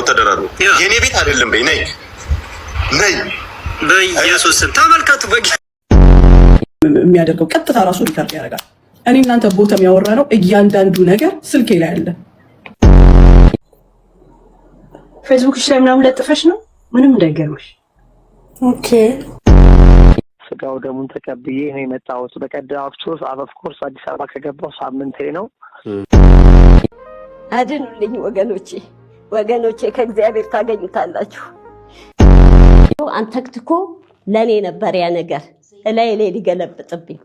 ተደራሩ የኔ ቤት አይደለም በይ ነይ በኢየሱስ ተመልከቱ የሚያደርገው ቀጥታ ራሱ ሪከርድ ያደርጋል። እኔ እናንተ ቦታም ያወራ ነው እያንዳንዱ ነገር ስልኬ ላይ አለ። ፌስቡክሽ ላይ ምናምን ለጥፈሽ ነው ምንም እንዳይገርምሽ። ኦኬ ስጋው ደሙን ተቀብዬ ነው የመጣሁት። በቀደም ኦፍኮርስ አዲስ አበባ ከገባሁ ሳምንቴ ነው። አድኑልኝ ወገኖቼ ከእግዚአብሔር ታገኙታላችሁ። አንተክትኮ ለኔ ነበር ያ ነገር ላይ ሊገለብጥብኝ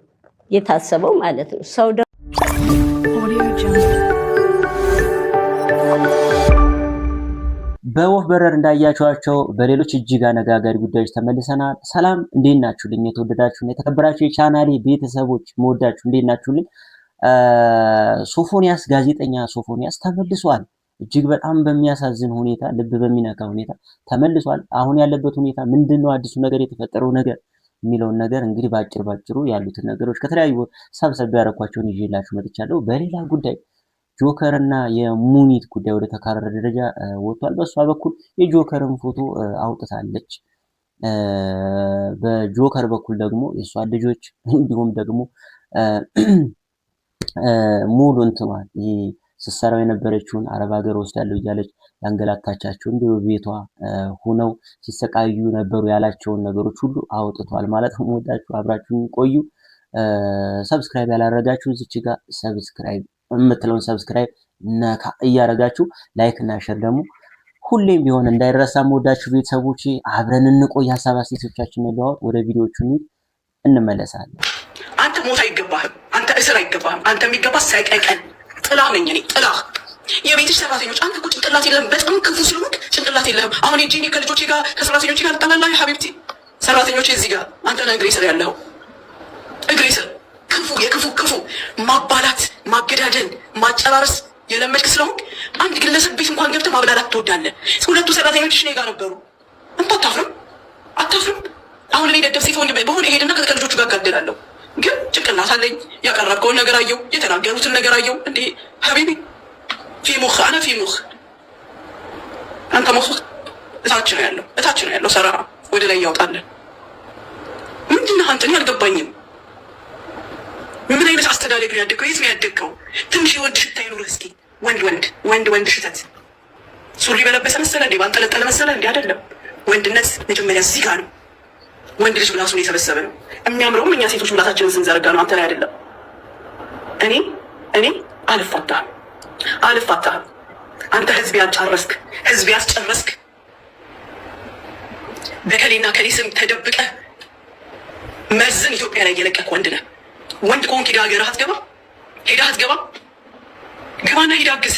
የታሰበው ማለት ነው። ሰው በወፍ በረር እንዳያችኋቸው በሌሎች እጅግ አነጋጋሪ ጉዳዮች ተመልሰናል። ሰላም እንዴት ናችሁልኝ? የተወደዳችሁና የተከበራችሁ የቻናሌ ቤተሰቦች መወዳችሁ እንዴት ናችሁልኝ? ሶፎንያስ ጋዜጠኛ ሶፎንያስ ተመልሷል። እጅግ በጣም በሚያሳዝን ሁኔታ ልብ በሚነካ ሁኔታ ተመልሷል። አሁን ያለበት ሁኔታ ምንድነው? አዲሱ ነገር የተፈጠረው ነገር የሚለውን ነገር እንግዲህ ባጭሩ ያሉትን ነገሮች ከተለያዩ ሰብሰብ ያደረኳቸውን ይዤላችሁ መጥቻለሁ። በሌላ ጉዳይ ጆከር እና የሙኒት ጉዳይ ወደ ተካረረ ደረጃ ወጥቷል። በሷ በኩል የጆከርን ፎቶ አውጥታለች። በጆከር በኩል ደግሞ የሷ ልጆች እንዲሁም ደግሞ ሙሉ እንትማል ስትሰራው የነበረችውን አረብ ሀገር ወስዳለሁ እያለች ያንገላታቻቸው እንዲሁ ቤቷ ሆነው ሲሰቃዩ ነበሩ ያላቸውን ነገሮች ሁሉ አውጥቷል ማለት ነው። ወዳችሁ አብራችሁን ቆዩ። ሰብስክራይብ ያላረጋችሁ እዚች ጋር ሰብስክራይብ የምትለውን ሰብስክራይብ ነካ እያረጋችሁ ላይክ እና ሼር ደግሞ ሁሌም ቢሆን እንዳይረሳ። ወዳችሁ ቤተሰቦች አብረን እንቆይ። ሐሳብ አስተያየቶቻችንን ለዋወጥ ወደ ቪዲዮቹ እንመለሳለን። አንተ ሞት አይገባህም። አንተ እስር አይገባህም። አንተ የሚገባ ሰቀቀን ጥላ ነኝ እኔ ጥላ የቤትሽ ሰራተኞች። አንተ እኮ ጭንቅላት የለህም። በጣም ክፉ ስለሆንክ ጭንቅላት የለህም። አሁን የጂኒ ከልጆቼ ጋር ከሰራተኞቼ ጋር ልጠላላ ሀቢብቲ ሰራተኞቼ እዚህ ጋር አንተ ነህ እግሬ ስር ያለኸው እግሬ ስር ክፉ ማባላት፣ ማገዳደል፣ ማጨራረስ የለመድክ ስለሆንክ አንድ ግለሰብ ቤት እንኳን ገብተህ ማብላላት ትወዳለህ። ሁለቱ ሰራተኞችሽ እኔ ጋር ነበሩ። አንተ አታፍርም? አሁን እኔ ደደብ ሴት ወንድ በሆነ ሄድና ከልጆቹ ጋር እጋደላለሁ። ግን ጭንቅላት አለኝ። ያቀረብከውን ነገር አየው፣ የተናገሩትን ነገር አየው። እንዴ ሀቢቢ ፊ ሙኽ አነ ፊ ሙኽ አንተ ሙኽ እታች ነው ያለው ሰራ ወደ ላይ ያውጣለን። ምንድነው አንተ? እኔ አልገባኝም። ምን አይነት አስተዳደግ ነው ያደግከው? የት ነው ያደግከው? ትንሽ የወንድ ሽታ ይኑርህ እስኪ። ወንድ ሽተት ሱሪ በለበሰ መሰለ እንዴ? ባንጠለጠለ መሰለ እንዴ? አይደለም። ወንድነት መጀመሪያ እዚህ ጋር ነው። ወንድ ልጅ ብላሱን የሰበሰበ ነው። የሚያምረውም እኛ ሴቶች ብላታችንን ስንዘረጋ ነው። አንተ ላይ አይደለም። እኔ አልፋታህም። አንተ ህዝብ ያጫረስክ፣ ህዝብ ያስጨረስክ፣ በከሌና ከሌ ስም ተደብቀ መርዝን ኢትዮጵያ ላይ እየለቀቅ ወንድ ነህ። ወንድ ከሆንክ ሄደህ ሀገርህ አትገባም? ግባና ሂድ አግዝ።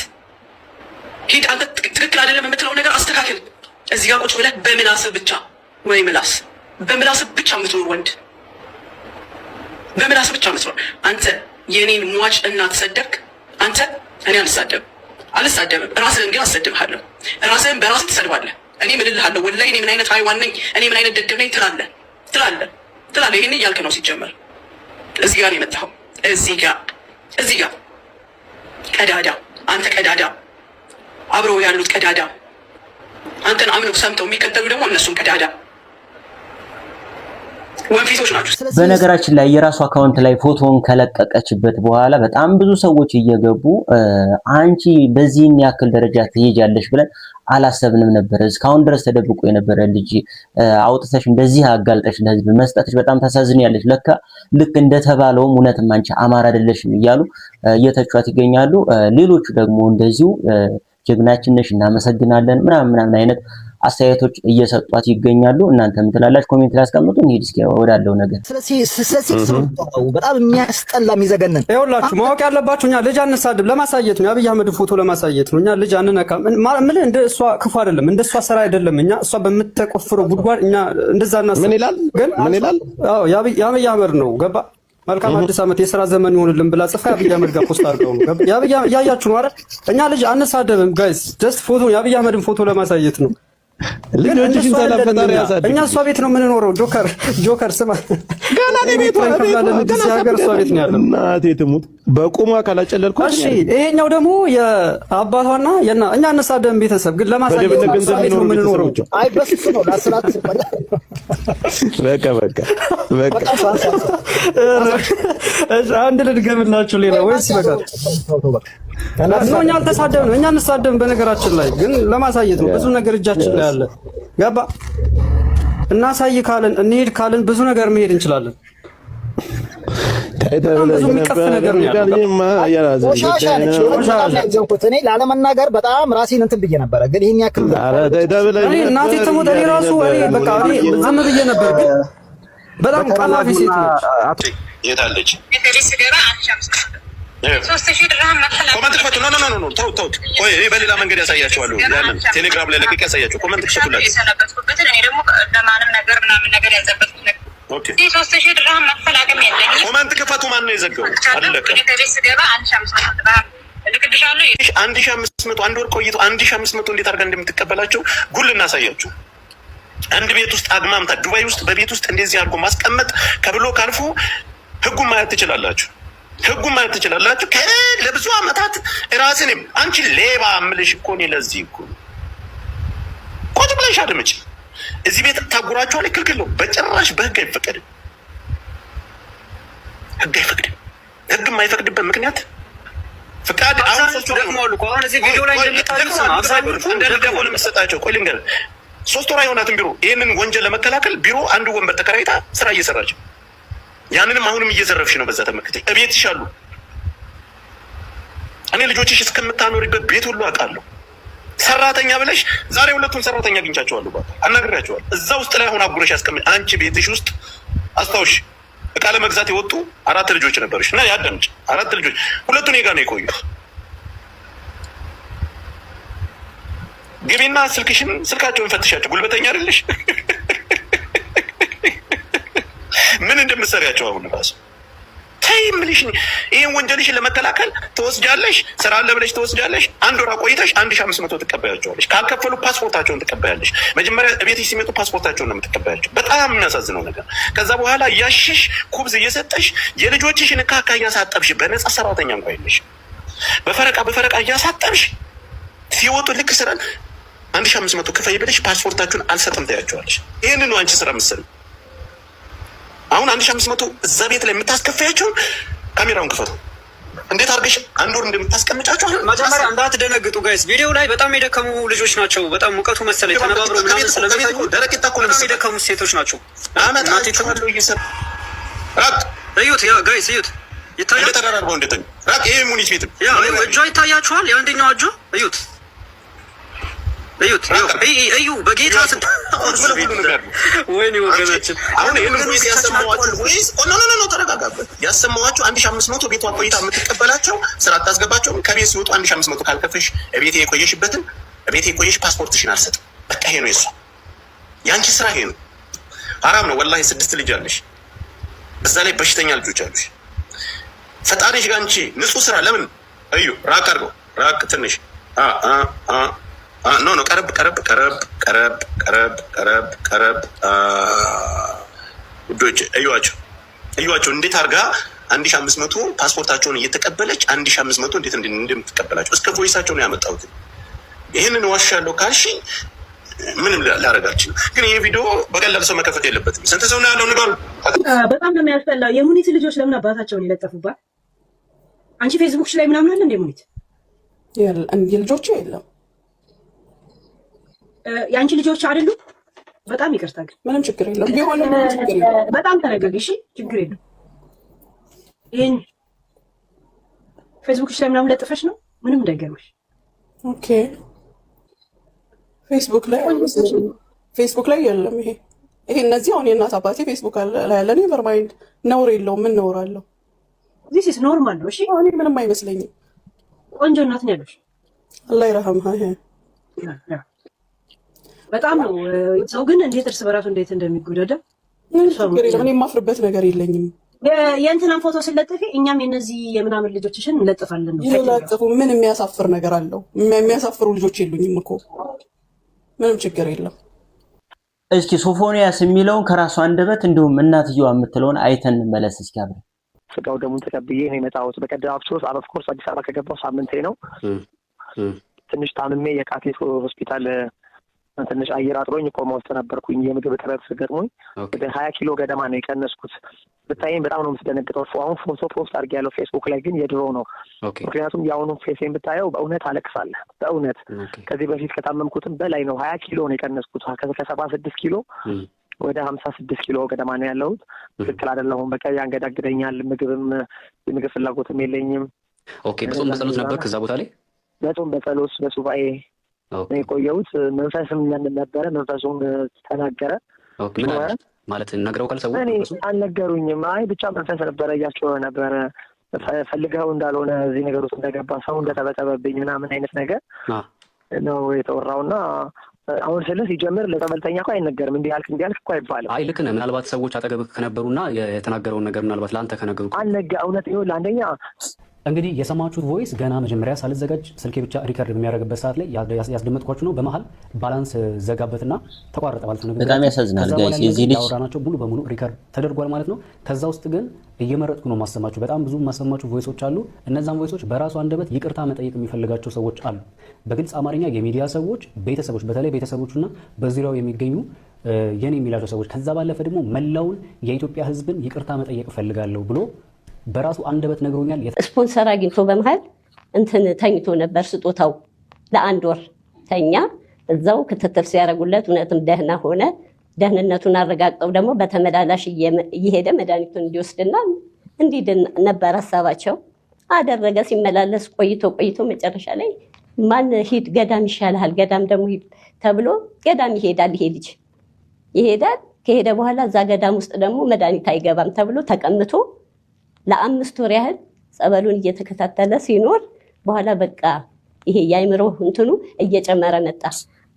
ሂድ አንተ ትክክል አይደለም የምትለው ነገር አስተካክል። እዚህ ጋር ቁጭ ብለህ በምላስህ ብቻ ወይ በምላስህ ብቻ የምትኖር ወንድ፣ በምላስህ ብቻ የምትኖር አንተ የኔን ሟች እናት ሰደብክ። አንተ እኔ አልሳደብም። ራስህን ግን አሰድብሃለሁ። ራስህን በራስህ ትሰድባለህ። እኔ ምን እልሃለሁ? ወላሂ እኔ ምን አይነት ሃይዋን ነኝ፣ እኔ ምን አይነት ደደብ ነኝ ትላለህ። ይሄን እያልክ ነው ሲጀመር። እዚህ ጋር የመጣኸው እዚህ ጋር ቀዳዳ፣ አንተ ቀዳዳ፣ አብረው ያሉት ቀዳዳ፣ አንተን አምነው ሰምተው የሚከተሉ ደግሞ እነሱም ቀዳዳ ወንፊቶች ናቸው። በነገራችን ላይ የራሱ አካውንት ላይ ፎቶን ከለቀቀችበት በኋላ በጣም ብዙ ሰዎች እየገቡ አንቺ በዚህን ያክል ደረጃ ትሄጃለሽ ብለን አላሰብንም ነበር። እስካሁን ድረስ ተደብቆ የነበረ ልጅ አውጥተሽ እንደዚህ አጋልጠሽ ለህዝብ መስጠትሽ በጣም ታሳዝኛለሽ። ለካ ልክ እንደተባለውም እውነትም አንቺ አማራ አይደለሽም እያሉ እየተቿት ይገኛሉ። ሌሎቹ ደግሞ እንደዚሁ ጀግናችን ነሽ እናመሰግናለን ምናምን አይነት አስተያየቶች እየሰጧት ይገኛሉ። እናንተ ምን ትላላችሁ? ኮሜንት ላይ አስቀምጡ። እንሂድ እስኪ ወዳለው ነገር። ስለዚህ በጣም የሚያስጠላ የሚዘገነን ይኸውላችሁ፣ ማወቅ ያለባችሁ እኛ ልጅ አንሳድብ ለማሳየት ነው። የአብይ አህመድ ፎቶ ለማሳየት ነው። እኛ ልጅ አንነካም። ምን እንደ እሷ ክፉ አይደለም፣ እንደ እሷ ስራ አይደለም። እኛ እሷ በምትቆፍረው ጉድጓድ እኛ እንደዛ እናስብ። ምን ይላል? አዎ የአብይ አህመድ ነው። ገባ? መልካም አዲስ ዓመት የሥራ ዘመን ይሆንልን ብላ ጽፋ የአብይ አህመድ ጋር ፖስት አድርገው ነው። ያያችሁ ነው አይደል? እኛ ልጅ አንሳደብም ጋይስ። ጀስት ፎቶ የአብይ አህመድን ፎቶ ለማሳየት ነው። ልጆችሽን ሰላም ፈጣሪ ያሳድግ። እኛ እሷ ቤት ነው የምንኖረው። ጆከር ስማ፣ ገና ቤት እሷ ቤት ነው ያለው። እናቴ ትሙት በቁሟ ካላጨለልኩ። እሺ ይሄኛው ደግሞ የአባቷና እኛ እንሳደም ቤተሰብ ግን ለማሳየት እሷ ቤት ነው የምንኖረው። አይ በስፍ ነው ላስራት በቃ አንድ ልድገምላችሁ ሌላ ወይስ ይበቃል? እኛ አልተሳደብንም። እኛ እንሳደብን በነገራችን ላይ ግን ለማሳየት ነው። ብዙ ነገር እጃችን ላይ አለ። ገባ? እናሳይ ካልን እንሄድ ካልን ብዙ ነገር መሄድ እንችላለን። ብዙ የሚቀፍ ነገር ነው ያለው። እኔ ላለመናገር በጣም ራሴን እንትን ብዬ ነበረ፣ ግን ይሄን ያክል እኔ እናቴ ትሙት እኔ ራሱ በቃ ዝም ብዬ ነበር፣ ግን በጣም ቀላፊ ሴት ነች። የት አለች? ኮመንት ክፈቱ። ኖ ተውት። ቆይ እኔ በሌላ መንገድ ያሳያቸዋለሁ። ያንን ቴሌግራም ላይ ለቅቄ ያሳያቸው። ኮመንት ክፈቱላችሁ። እኔ ደግሞ ለማንም ነገር ምናምን ነገር ያዘበትኩት ነገር ኦኬ 3000 ድርሃም መክፈል አቅም የለኝም። ኮመንት ክፈቱ። ማን ነው የዘጋው? አለቀ። ከቤት ስገባ 1500 ድርሃም ልክልሻለሁ። 1500 አንድ ወር ቆይቶ 1500 እንዴት አድርጋ እንደምትቀበላቸው ጉል እናሳያችሁ። አንድ ቤት ውስጥ አግማምታ ዱባይ ውስጥ በቤት ውስጥ እንደዚህ አድርጎ ማስቀመጥ ከብሎ ካልፎ ህጉን ማየት ትችላላችሁ። ለብዙ አመታት ራስንም አንቺ ሌባ እምልሽ እኮ እኔ ለዚህ እኮ ቁጭ ብለሽ አድምጪ። እዚህ ቤት ታጉራችኋል። ክልክል ነው በጭራሽ። በህግ አይፈቀድም። ህግ የማይፈቅድበት ምክንያት ፍቃድ አሁን ሶስቱ ደግሞ አሉ። አሁን እዚህ ቪዲዮ ላይ እንደምታዩት አብዛኞቹ እንደደሞ ለምትሰጣቸው ቆይ ልንገር፣ 3 ወር አይሆናትም ቢሮ ይህንን ወንጀል ለመከላከል ቢሮ አንዱ ወንበር ተከራይታ ስራ እየሰራች ያንንም አሁንም እየዘረፍሽ ነው። በዛ ተመክተሽ እቤትሽ አሉ። እኔ ልጆችሽ እስከምታኖሪበት ቤት ሁሉ አውቃለሁ። ሰራተኛ ብለሽ ዛሬ 2ቱን ሰራተኛ አግኝቻቸዋለሁ። ባካ አናግሬያቸዋለሁ። እዛ ውስጥ ላይ አሁን አጉረሽ ያስቀምጥ። አንቺ ቤትሽ ውስጥ አስታውሽ፣ እቃ ለመግዛት የወጡ 4 ልጆች ነበሩሽ እና ያዳምጭ 4 ልጆች 2ቱ እኔ ጋር ነው የቆዩት። ግቢና ስልካቸውን ፈትሻቸው። ጉልበተኛ አይደለሽ? ምን እንደምትሰሪያቸው አሁን ራሱ ተይ የምልሽ። ይሄን ወንጀልሽን ለመከላከል ትወስጃለሽ፣ ስራ አለ ብለሽ ትወስጃለሽ። 1 ወር ቆይተሽ 1500 ትቀበያቸዋለሽ። ካልከፈሉ ፓስፖርታቸውን ትቀበያለሽ። መጀመሪያ ቤትሽ ሲመጡ ፓስፖርታቸውን ነው የምትቀበያቸው። በጣም የሚያሳዝነው ነገር ከዛ በኋላ እያሸሽ ኩብዝ እየሰጠሽ የልጆችሽን እካካ እያሳጠብሽ በነፃ ሰራተኛ እንኳ የለሽ በፈረቃ እያሳጠብሽ ሲወጡ ልክ ስራ 1500 ክፈይ ብለሽ ፓስፖርታቸውን አልሰጥም ትያቸዋለሽ። ይህንን ነው አንቺ ስራ የምትሰሪው። አሁን 1500 እዛ ቤት ላይ የምታስከፍያቸውን ካሜራውን ክፈቱ። እንዴት አድርገሽ 1 ወር እንደምታስቀምጫቸው መጀመሪያ እንዳትደነግጡ ጋይስ። ቪዲዮ ላይ በጣም የደከሙ ልጆች ናቸው። በጣም ሙቀቱ መሰለኝ ተነባብሮ ምናምን ስለሚታዩ ደረቂታ እኮ ነው የደከሙ ሴቶች ናቸው። እናቴ ተመለው እየሰራ ራቅ እዩት። ያ ጋይስ እዩት፣ ይታያል። ተደራርበው እንደተኙ ራቅ። ይሄ ሙኒት ቤት ያ እጇ ይታያችኋል። የአንደኛው እጇ እዩት። እዩ በጌታ ወይኔ ወገናችን። አሁን ተረጋጋበት። ያሰማኋቸው 1500 ቤቷ ቆይታ የምትቀበላቸው ስራ አታስገባቸውም። ከቤት ሲወጡ 1500 ካልከፈሽ ቤቴ የቆየሽ ፓስፖርትሽን አልሰጥም። በቃ ይሄ ነው የሷ የአንቺ ስራ ይሄ ነው። ሀራም ነው ወላሂ። 6 ልጅ አለሽ፣ በዛ ላይ በሽተኛ ልጆች አሉሽ። ፈጣሪሽ ጋር አንቺ ንጹህ ስራ ለምን እዩ ራቅ አድርገው ራቅ ትንሽ ኖ ቀረብ ውዶች እዩዋቸው እንዴት አድርጋ 1500 ፓስፖርታቸውን እየተቀበለች 1500 እንዴት እንደምትቀበላቸው እስከ ቮይሳቸው ነው ያመጣሁት። ይህንን ዋሻለሁ ካልሽ ምንም ላደርግ አልችልም። ግን ይሄ ቪዲዮ በቀላል ሰው መከፈት የለበትም። ስንት ሰው ነው ያለው ንገሩ። በጣም ነው የሚያስጠላው። የሙኒት ልጆች ለምን አባታቸውን ይለጠፉባት? አንቺ ፌስቡክሽ ላይ ምናምን አለ እንደ ሙኒት ልጆቹ የለም። የአንቺ ልጆች አይደሉም? በጣም ይቅርታ ግን ምንም ችግር የለም። በጣም ተረጋጊ እሺ፣ ችግር የለም። ይሄን ፌስቡክሽ ላይ ምናምን ለጥፈሽ ነው ምንም እንዳይገርምሽ። ኦኬ ፌስቡክ ላይ የለም። ይሄ እነዚህ አሁን የእናት አባቴ ፌስቡክ ላይ ያለ ነው። ቨርማይንድ ነውር የለውም። ምን ነውር አለው? ዚስ ኢዝ ኖርማል ነው። እሺ እኔ ምንም አይመስለኝም። ቆንጆ እናት ነው ያለሽ። አላህ ይረሐምሃ። በጣም ነው ሰው ግን እንዴት እርስ በራሱ እንዴት እንደሚጎዳዳ እኔ የማፍርበት ነገር የለኝም። የእንትናን ፎቶ ስለጥፊ እኛም የነዚህ የምናምን ልጆችሽን እንለጥፋለን ነው። ይለጥፉ። ምን የሚያሳፍር ነገር አለው? የሚያሳፍሩ ልጆች የሉኝም እኮ ምንም ችግር የለም። እስኪ ሶፎንያስ የሚለውን ከራሱ አንደበት እንዲሁም እናትየዋ የምትለውን አይተን እንመለስ እስኪ አብረን። ስጋው ደሙን ተቀብዬ ነው የመጣሁት። በቀደም ኦፍኮርስ አዲስ አበባ ከገባሁ ሳምንቴ ነው። ትንሽ ታምሜ የካቴት ሆስፒታል ትንሽ አየር አጥሮኝ ኮማ ውስጥ ነበርኩኝ። የምግብ እጥረት ገጥሞኝ ወደ 20 ኪሎ ገደማ ነው የቀነስኩት። ብታይም በጣም ነው የምትደነግጠው። አሁን ፎቶ ፖስት አድርጌያለሁ ፌስቡክ ላይ፣ ግን የድሮ ነው። ምክንያቱም የአሁኑ ፌሴን ብታየው በእውነት አለቅሳለህ። በእውነት ከዚህ በፊት ከታመምኩትም በላይ ነው። 20 ኪሎ ነው የቀነስኩት። ከ76 ኪሎ ወደ 56 ኪሎ ገደማ ነው ያለሁት። ትክክል አይደለሁም። በቃ ያንገዳግደኛል። የምግብ ፍላጎትም የለኝም። በጾም በጸሎት ነበር ከዛ ቦታ ላይ በጾም በጸሎት በሱባኤ ነው የቆየሁት። መንፈስም ነበረ። መንፈሱም ተናገረ። ማለት ነግረውካል? ሰው አልነገሩኝም። አይ ብቻ መንፈስ ነበረ፣ እያስጮኸ ነበረ። ፈልገው እንዳልሆነ እዚህ ነገር ውስጥ እንደገባ ሰው እንደተበጠበብኝ ምናምን አይነት ነገር ነው የተወራውና አሁን ስለ ሲጀምር ለጸበልተኛ እኮ አይነገርም። እንዲህ ያልክ እኮ አይባልም። አይ ልክ ነህ። ምናልባት ሰዎች አጠገብህ ከነበሩና የተናገረውን ነገር ምናልባት ለአንተ ከነገሩ እውነት ይሁን ለአንደኛ እንግዲህ የሰማችሁት ቮይስ ገና መጀመሪያ ሳልዘጋጅ ስልኬ ብቻ ሪከርድ በሚያደርግበት ሰዓት ላይ ያስደመጥኳችሁ ነው። በመሀል ባላንስ ዘጋበትና ተቋረጠ ማለት ነው። በጣም ያሳዝናል ጋይስ። የዚህ ልጅ ያወራናቸው ሙሉ በሙሉ ሪከርድ ተደርጓል ማለት ነው። ከዛ ውስጥ ግን እየመረጥኩ ነው ማሰማችሁ። በጣም ብዙ ማሰማችሁ ቮይሶች አሉ። እነዛን ቮይሶች በራሱ አንደበት ይቅርታ መጠየቅ የሚፈልጋቸው ሰዎች አሉ። በግልጽ አማርኛ የሚዲያ ሰዎች፣ ቤተሰቦች፣ በተለይ ቤተሰቦቹና በዙሪያው የሚገኙ የኔ የሚላቸው ሰዎች፣ ከዛ ባለፈ ደግሞ መላውን የኢትዮጵያ ሕዝብን ይቅርታ መጠየቅ እፈልጋለሁ ብሎ በራሱ አንደበት ነግሮኛል። ስፖንሰር አግኝቶ በመሃል ተኝቶ ነበር። ስጦታው ለአንድ ወር ተኛ። እዛው ክትትል ሲያደርጉለት እውነትም ደህና ሆነ። ደህንነቱን አረጋግጠው ደግሞ በተመላላሽ እየሄደ መድኃኒቱን እንዲወስድና እንዲድን ነበር ሀሳባቸው። አደረገ። ሲመላለስ ቆይቶ መጨረሻ ላይ ማን ሂድ ገዳም ይሻልሃል፣ ገዳም ደግሞ ሂድ ተብሎ ገዳም ይሄዳል። ይሄ ልጅ ይሄዳል። ከሄደ በኋላ እዛ ገዳም ውስጥ ደግሞ መድኃኒት አይገባም ተብሎ ተቀምቶ ለ5 ወር ያህል ጸበሉን እየተከታተለ ሲኖር በኋላ በቃ ይሄ የአይምሮ እንትኑ እየጨመረ መጣ።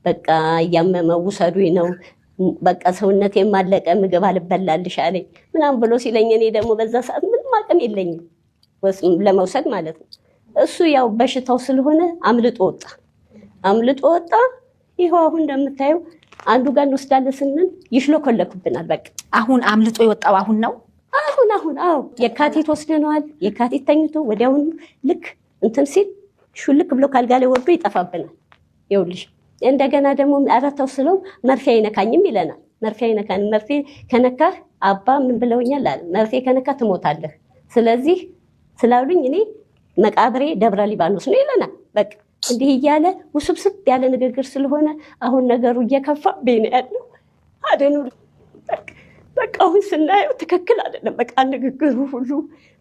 በቃ እያመመው ውሰዱኝ ነው በቃ ሰውነቴ ማለቀ፣ ምግብ አልበላልሽ አለኝ ምናምን ብሎ ሲለኝ እኔ ደግሞ በዛ ሰዓት ምንም አቅም የለኝም ለመውሰድ ማለት ነው። እሱ ያው በሽታው ስለሆነ አምልጦ ወጣ። ይኸው አሁን እንደምታየው አንዱ ጋር እንወስዳለን ስንል ይሽሎኮለኩብናል። በቃ አሁን አምልጦ የወጣው አሁን ነው። አሁን የካቲት ወስደነዋል። የካቲት ተኝቶ ወዲያውኑ ልክ እንትን ሲል ሹልክ ብሎ ካልጋ ላይ ወርዶ ይጠፋብናል። ይኸውልሽ እንደገና ደግሞ አራታው ስለው መርፌ አይነካኝም ይለናል። መርፌ አይነካኝም። መርፌ ከነካህ አባ ምን ብለውኛል አለ። መርፌ ከነካህ ትሞታለህ። ስለዚህ ስላሉኝ እኔ መቃብሬ ደብረ ሊባኖስ ነው ይለናል። በቃ እንዲህ እያለ ውስብስብ ያለ ንግግር ስለሆነ አሁን ነገሩ እየከፋብኝ ነው ያለው። አደኑ በቃ አሁን ስናየው ትክክል አይደለም። በቃ ንግግሩ ሁሉ።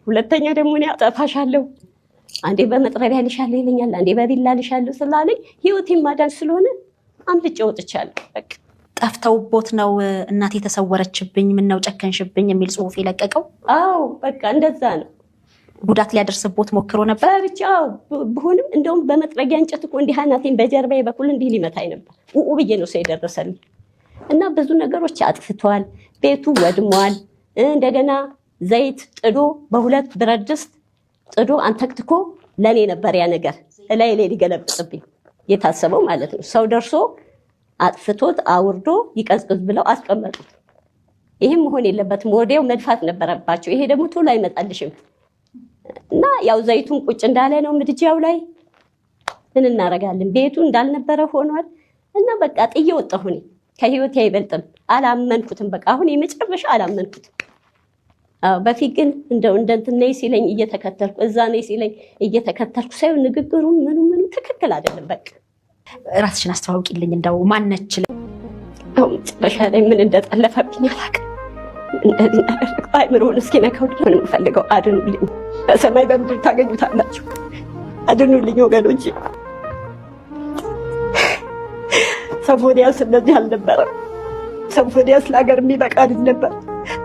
ሁለተኛ ደግሞ እኔ አጠፋሻለሁ፣ አንዴ በመጥረቢያ ልሻለሁ ይለኛል፣ አንዴ በቢላ ልሻለሁ ስላለኝ ህይወቴን ማዳን ስለሆነ አምልጬ ወጥቻለሁ። በቃ ጠፍተውቦት ነው እናቴ ተሰወረችብኝ፣ ምነው ጨከንሽብኝ የሚል ጽሁፍ የለቀቀው። አዎ በቃ እንደዛ ነው። ጉዳት ሊያደርስቦት ሞክሮ ነበር። ብቻ ብሆንም እንደውም በመጥረጊያ እንጨት እኮ እንዲህ አናቴን በጀርባዬ በኩል እንዲህ ሊመታኝ ነበር። ብዬ ነው ሰው የደረሰልኝ። እና ብዙ ነገሮች አጥፍቷል። ቤቱ ወድሟል። እንደገና ዘይት ጥዶ በሁለት ብረት ድስት ጥዶ አንተክትኮ ለኔ ነበር ያ ነገር ላይ ሊገለብጥብኝ የታሰበው ማለት ነው። ሰው ደርሶ አጥፍቶት አውርዶ ይቀዝቅዝ ብለው አስቀመጡት። ይሄም መሆን የለበትም። ወዲያው መድፋት ነበረባቸው። ይሄ ደግሞ ቶሎ አይመጣልሽም። እና ያው ዘይቱን ቁጭ እንዳለ ነው ምድጃው ላይ። ምን እናደርጋለን? ቤቱ እንዳልነበረ ሆኗል። እና በቃ ጥዬ ወጣሁ። ከህይወቴ አይበልጥም። አላመንኩትም። በቃ አሁን የመጨረሻ አላመንኩትም። በፊት ግን እንደው እንትን ነይ ሲለኝ እየተከተልኩ እዛ ነይ ሲለኝ እየተከተልኩ ሳይሆን ንግግሩ ምኑ ትክክል አይደለም። በቃ ራስሽን አስተዋውቂልኝ። እንደው ማነች? መጨረሻ ላይ ምን እንደጠለፈብኝ አላውቅም። እንደዚህ ነገር አይምሮን እስኪ ነካው ነው የምፈልገው። አድኑልኝ። በሰማይ በምድር ታገኙታላችሁ። አድኑልኝ ወገኖች። ሶፎንያስ እንደዚህ አልነበረም። ሶፎንያስ ለሀገር የሚበቃ ልጅ ነበር።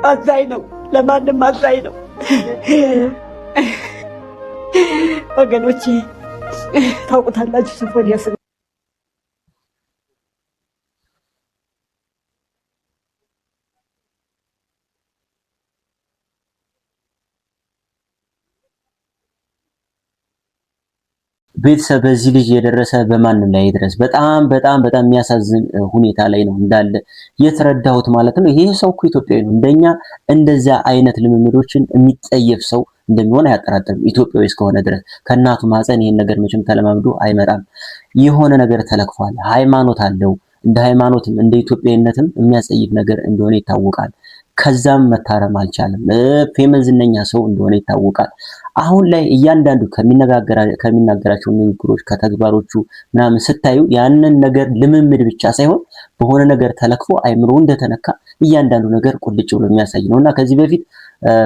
አዛኝ ነው፣ ለማንም አዛኝ ነው። ወገኖቼ ታውቁታላችሁ ሶፎንያስ ቤተሰብ በዚህ ልጅ የደረሰ በማንም ላይ ይድረስ። በጣም በጣም በጣም የሚያሳዝን ሁኔታ ላይ ነው እንዳለ የተረዳሁት ማለት ነው። ይሄ ሰው እኮ ኢትዮጵያዊ ነው። እንደኛ እንደዛ አይነት ልምምዶችን የሚጠየፍ ሰው እንደሚሆን አያጠራጥርም። ኢትዮጵያዊ እስከሆነ ድረስ ከእናቱ ማፀን ይሄን ነገር መቼም ተለማምዶ አይመጣም። የሆነ ነገር ተለክፏል። ሃይማኖት አለው። እንደ ሃይማኖትም እንደ ኢትዮጵያዊነትም የሚያጸይፍ ነገር እንደሆነ ይታወቃል። ከዛም መታረም አልቻለም። ፌመስ ዝነኛ ሰው እንደሆነ ይታወቃል። አሁን ላይ እያንዳንዱ ከሚናገራቸው ንግግሮች ከተግባሮቹ ምናምን ስታዩ ያንን ነገር ልምምድ ብቻ ሳይሆን በሆነ ነገር ተለክፎ አይምሮ እንደተነካ እያንዳንዱ ነገር ቁልጭ ብሎ የሚያሳይ ነውና ከዚህ በፊት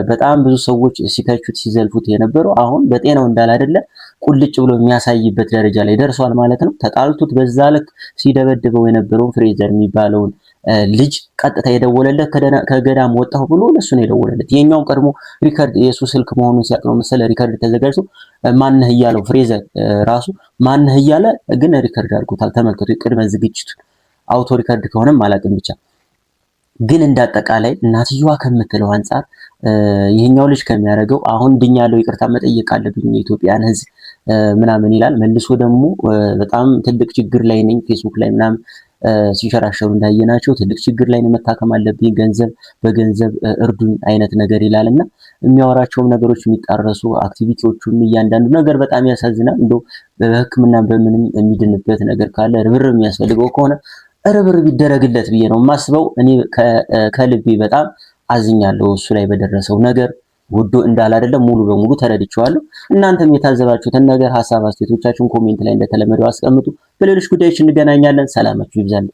በጣም ብዙ ሰዎች ሲተቹት ሲዘልፉት የነበረው አሁን በጤናው እንዳላደለ ቁልጭ ብሎ የሚያሳይበት ደረጃ ላይ ደርሷል ማለት ነው። ተጣልቱት በዛ ልክ ሲደበድበው የነበረውን ፍሬዘር የሚባለውን ልጅ ቀጥታ የደወለለት ከገዳም ወጣሁ ብሎ ለሱ ነው የደወለለት። የኛው ቀድሞ ሪከርድ የሱ ስልክ መሆኑን ሲያቅ ነው መሰለ ሪከርድ ተዘጋጅቶ ማነህ እያለው ፍሬዘር ራሱ ማነህ እያለ ግን ሪከርድ አድርጎታል። ተመልከቱ ቅድመ ዝግጅቱ አውቶ ሪከርድ ከሆነም አላውቅም ብቻ ግን እንዳጠቃላይ እናትየዋ ከምትለው አንፃር ይሄኛው ልጅ ከሚያደርገው አሁን ድኛለው ይቅርታ መጠየቅ አለብኝ የኢትዮጵያን ሕዝብ ምናምን ይላል። መልሶ ደግሞ በጣም ትልቅ ችግር ላይ ነኝ ፌስቡክ ላይ ምናምን ሲሸራሸሩ እንዳየናቸው ትልቅ ችግር ላይ ነው መታከም አለብኝ ገንዘብ በገንዘብ እርዱኝ አይነት ነገር ይላልና የሚያወራቸውም ነገሮች የሚጣረሱ አክቲቪቲዎቹም እያንዳንዱ ነገር በጣም ያሳዝናል። እንደው በሕክምና በምንም የሚድንበት ነገር ካለ ርብርብ የሚያስፈልገው ከሆነ ርብርብ ቢደረግለት ብዬ ነው የማስበው። እኔ ከልቤ በጣም አዝኛለሁ እሱ ላይ በደረሰው ነገር። ወዶ እንዳላደለ ሙሉ በሙሉ ተረድቼዋለሁ። እናንተም የታዘባችሁትን ነገር ሐሳብ አስተያየቶቻችሁን ኮሜንት ላይ እንደተለመደው አስቀምጡ። በሌሎች ጉዳዮች እንገናኛለን። ሰላማችሁ ይብዛልኝ።